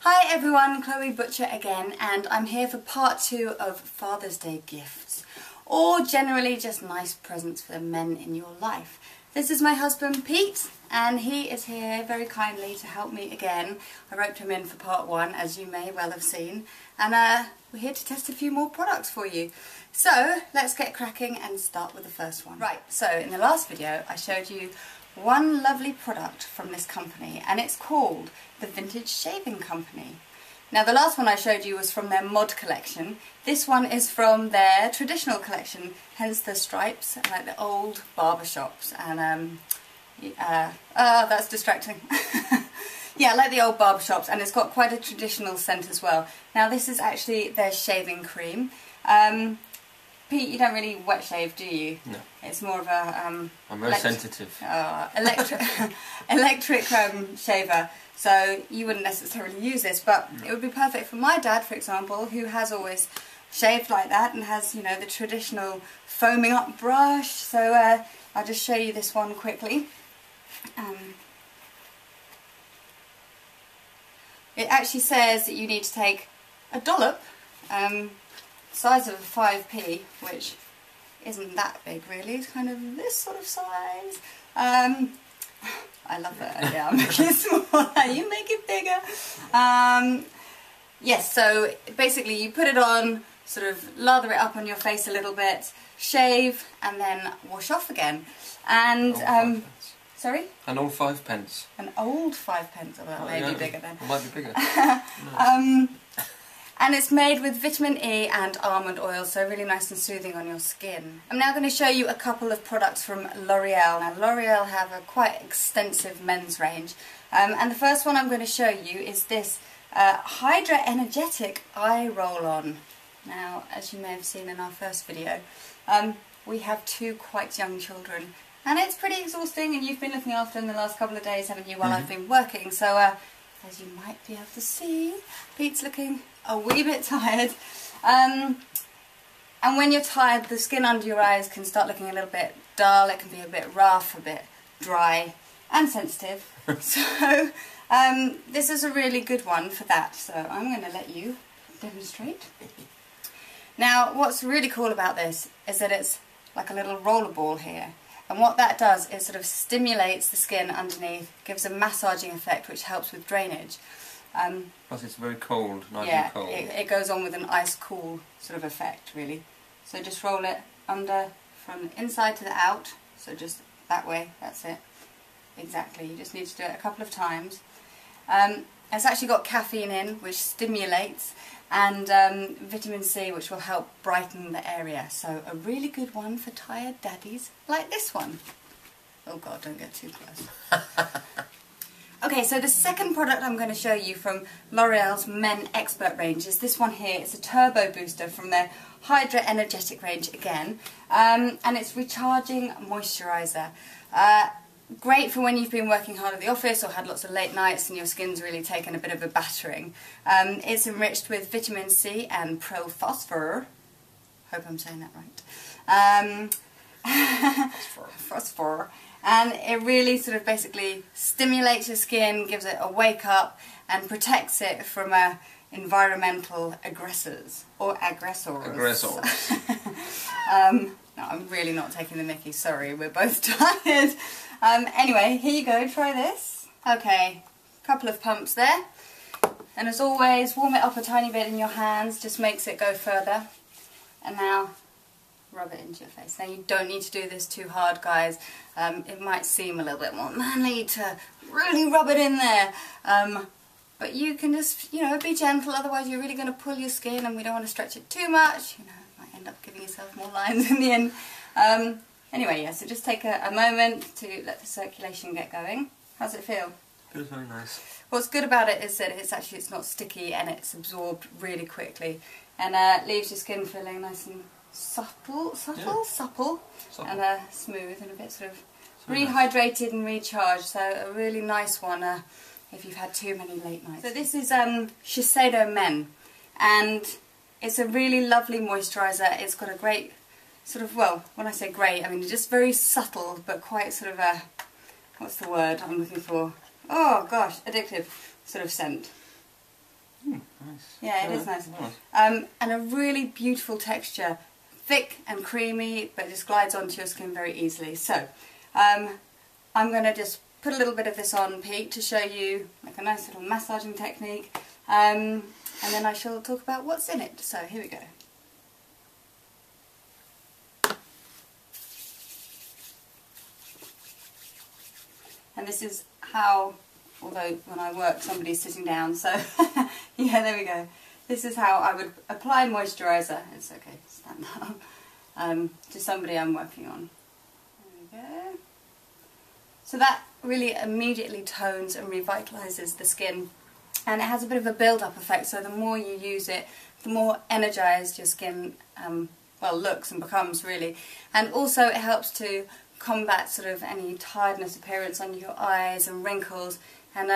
Hi everyone, Chloe Butcher again, and I'm here for part 2 of Father's Day gifts, or generally just nice presents for the men in your life. This is my husband Pete, and he is here very kindly to help me again. I roped him in for part 1, as you may well have seen, and we're here to test a few more products for you. So let's get cracking and start with the first one. Right, so in the last video I showed you one lovely product from this company, and it's called the Vintage Shaving Company. Now the last one I showed you was from their mod collection. This one is from their traditional collection, hence the stripes, like the old barber shops. And that's distracting. Yeah, like the old barber shops, and it's got quite a traditional scent as well. Now this is actually their shaving cream. Pete, you don't really wet shave, do you? No. It's more of a I'm very sensitive. Electric shaver, so you wouldn't necessarily use this, but it would be perfect for my dad, for example, who has always shaved like that and has, you know, the traditional foaming up brush. So I'll just show you this one quickly. It actually says that you need to take a dollop, size of a 5p, which isn't that big really, it's kind of this sort of size. I love that, yeah, I'm making it smaller, you make it bigger. Yes, so basically you put it on, sort of lather it up on your face a little bit, shave, and then wash off again. And, sorry? An old 5p. An old 5p, well, that may be bigger then. It might be bigger. Nice. And it's made with vitamin E and almond oil, so really nice and soothing on your skin. I'm now going to show you a couple of products from L'Oreal. Now L'Oreal have a quite extensive men's range, and the first one I'm going to show you is this Hydra Energetic Eye Roll-On. Now, as you may have seen in our first video, we have 2 quite young children, and it's pretty exhausting, and you've been looking after them the last couple of days, haven't you, while I've been working, so as you might be able to see, Pete's looking a wee bit tired. And when you're tired, the skin under your eyes can start looking a little bit dull, it can be a bit rough, a bit dry and sensitive. So this is a really good one for that, so I'm going to let you demonstrate. Now what's really cool about this is that it's like a little roller ball here. And what that does is sort of stimulates the skin underneath, gives a massaging effect which helps with drainage. Plus it's very cold, nice yeah, and cold. It goes on with an ice cool sort of effect really. So just roll it under from the inside to the out, so just that way, that's it. Exactly, you just need to do it a couple of times. It's actually got caffeine in, which stimulates, and vitamin C, which will help brighten the area. So a really good one for tired daddies like this one. Oh god, don't get too close. Okay, so the second product I'm going to show you from L'Oreal's Men Expert range is this one here. It's a turbo booster from their Hydra Energetic range again, and it's recharging moisturiser. Great for when you've been working hard at the office or had lots of late nights and your skin's really taken a bit of a battering. It's enriched with vitamin C and pro-phosphor. Hope I'm saying that right. Phosphor. And it really sort of basically stimulates your skin, gives it a wake up, and protects it from environmental aggressors. Or aggressors. Aggressors. No, I'm really not taking the mickey, sorry, we're both tired. Anyway, here you go, try this. Okay, couple of pumps there. And as always, warm it up a tiny bit in your hands, just makes it go further. And now, rub it into your face. Now you don't need to do this too hard, guys. It might seem a little bit more manly to really rub it in there. But you can just, you know, be gentle, otherwise you're really going to pull your skin and we don't want to stretch it too much. You know, you might end up giving yourself more lines in the end. Anyway, yeah, so just take a moment to let the circulation get going. How's it feel? Feels very nice. What's good about it is that it's not sticky and it's absorbed really quickly, and leaves your skin feeling nice and supple, and smooth and a bit sort of rehydrated and recharged. So a really nice one if you've had too many late nights. So this is Shiseido Men, and it's a really lovely moisturiser. It's got a great sort of, well, when I say great, I mean just very subtle, but quite sort of a, what's the word I'm looking for? Oh gosh, addictive sort of scent. Nice. Yeah, it is nice. And a really beautiful texture. Thick and creamy, but it just glides onto your skin very easily. So, I'm going to just put a little bit of this on, Pete, to show you like a nice little massaging technique. And then I shall talk about what's in it. So, here we go. And this is how, although when I work somebody's sitting down, so yeah, there we go. This is how I would apply moisturiser. It's okay, stand up. To somebody I'm working on. There we go. So that really immediately tones and revitalises the skin, and it has a bit of a build-up effect. So the more you use it, the more energised your skin well looks and becomes really. And also it helps to combat sort of any tiredness appearance under your eyes and wrinkles. And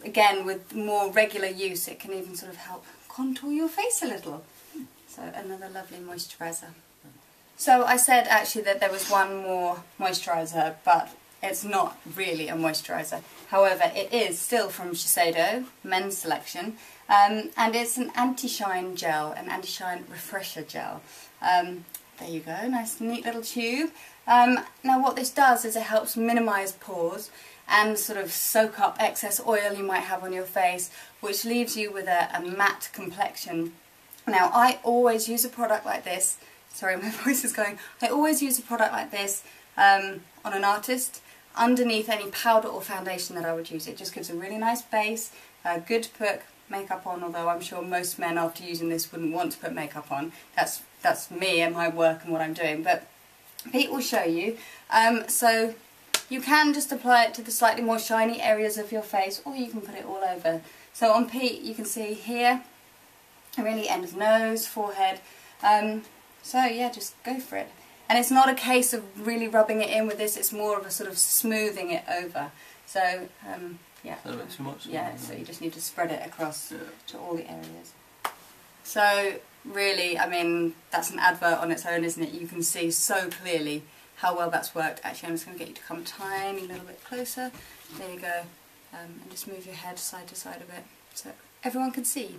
again, with more regular use, it can even sort of help contour your face a little. So another lovely moisturiser. So I said actually that there was one more moisturiser, but it's not really a moisturiser. However, it is still from Shiseido, men's selection, and it's an anti-shine gel, an anti-shine refresher gel. There you go, nice neat little tube. Now what this does is it helps minimise pores and sort of soak up excess oil you might have on your face, which leaves you with a matte complexion. Now I always use a product like this, sorry my voice is going, I always use a product like this on an artist underneath any powder or foundation that I would use. It just gives a really nice base, good to put makeup on, although I'm sure most men after using this wouldn't want to put makeup on. That's me and my work and what I'm doing, but Pete will show you. So you can just apply it to the slightly more shiny areas of your face, or you can put it all over. So on Pete you can see here, really end of nose, forehead, so yeah, just go for it. And it's not a case of really rubbing it in with this, it's more of a sort of smoothing it over. So yeah. A bit too much? Yeah, so you just need to spread it across to all the areas. So really, I mean, that's an advert on its own, isn't it? You can see so clearly how well that's worked. Actually, I'm just going to get you to come a tiny little bit closer. There you go. And just move your head side to side a bit so everyone can see.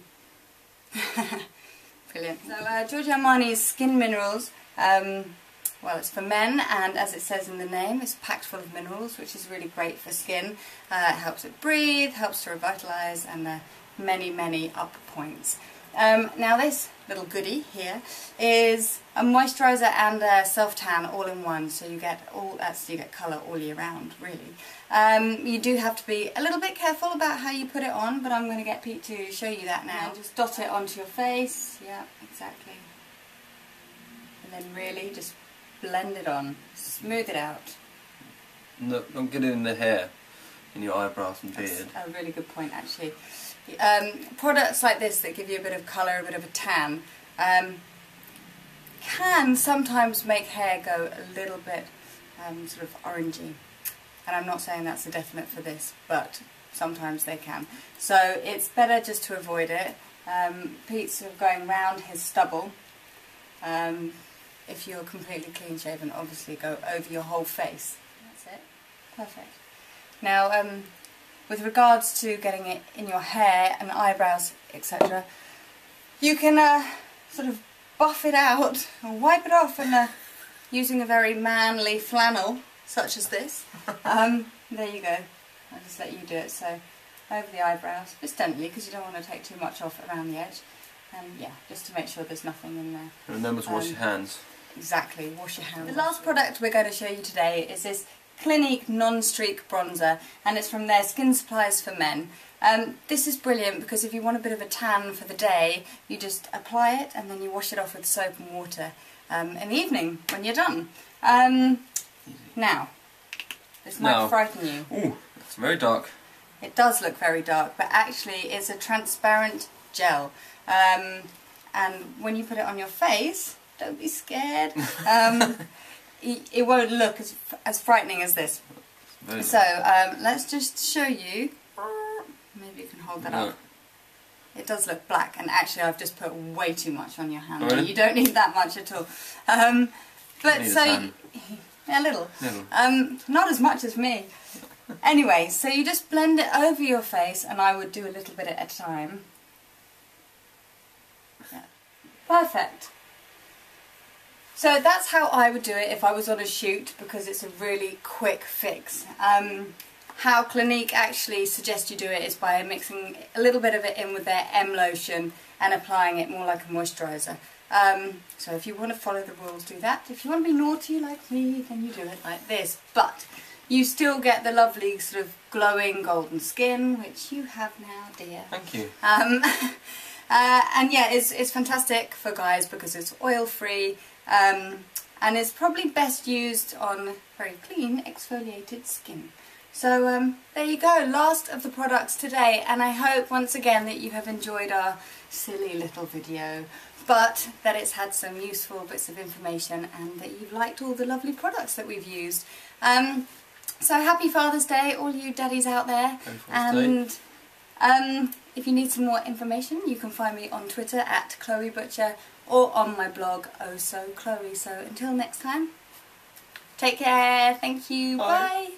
Brilliant. So Giorgio Armani's Skin Minerals, well, it's for men, and as it says in the name, it's packed full of minerals, which is really great for skin. It helps it breathe, helps to revitalise, and many, many up points. Now this little goodie here is a moisturiser and a self-tan all in one, so you get colour all year round, really. You do have to be a little bit careful about how you put it on, but I'm going to get Pete to show you that now. Just dot it onto your face, yeah, exactly. And then really just blend it on, smooth it out. No, don't get it in the hair, in your eyebrows and beard. That's a really good point, actually. Products like this that give you a bit of colour, a bit of a tan, can sometimes make hair go a little bit sort of orangey. And I'm not saying that's a definite for this, but sometimes they can. So it's better just to avoid it. Pete's sort of going round his stubble. If you're completely clean shaven, obviously go over your whole face. That's it. Perfect. Now, with regards to getting it in your hair and eyebrows, etc., you can sort of buff it out or wipe it off and using a very manly flannel such as this. There you go. I'll just let you do it. So over the eyebrows, just gently, because you don't want to take too much off around the edge. And yeah, just to make sure there's nothing in there. Remember to wash your hands. Exactly, wash your hands. The last product we're going to show you today is this Clinique Non-Streak Bronzer, and it's from their Skin Supplies for Men. This is brilliant because if you want a bit of a tan for the day, you just apply it and then you wash it off with soap and water in the evening when you're done. Now, this might frighten you. Ooh, it's very dark. It does look very dark, but actually it's a transparent gel. And when you put it on your face, don't be scared. It won't look as frightening as this. So let's just show you. Maybe you can hold that up. It does look black, and actually I've just put way too much on your hand. Oh, really? You don't need that much at all. But so a little. Not as much as me. Anyway, so you just blend it over your face, and I would do a little bit at a time. Perfect. So that's how I would do it if I was on a shoot, because it's a really quick fix. How Clinique actually suggests you do it is by mixing a little bit of it in with their M lotion and applying it more like a moisturiser. So if you want to follow the rules, do that. If you want to be naughty like me, then you do it like this. But you still get the lovely sort of glowing golden skin, which you have now, dear. Thank you. And yeah, it's fantastic for guys because it's oil-free. And it's probably best used on very clean exfoliated skin. So there you go, last of the products today, and I hope once again that you have enjoyed our silly little video, but that it's had some useful bits of information and that you've liked all the lovely products that we've used. So happy Father's Day, all you daddies out there. And if you need some more information, you can find me on Twitter at Chloe Butcher or on my blog Oh So Chloe. So until next time, take care, thank you, bye.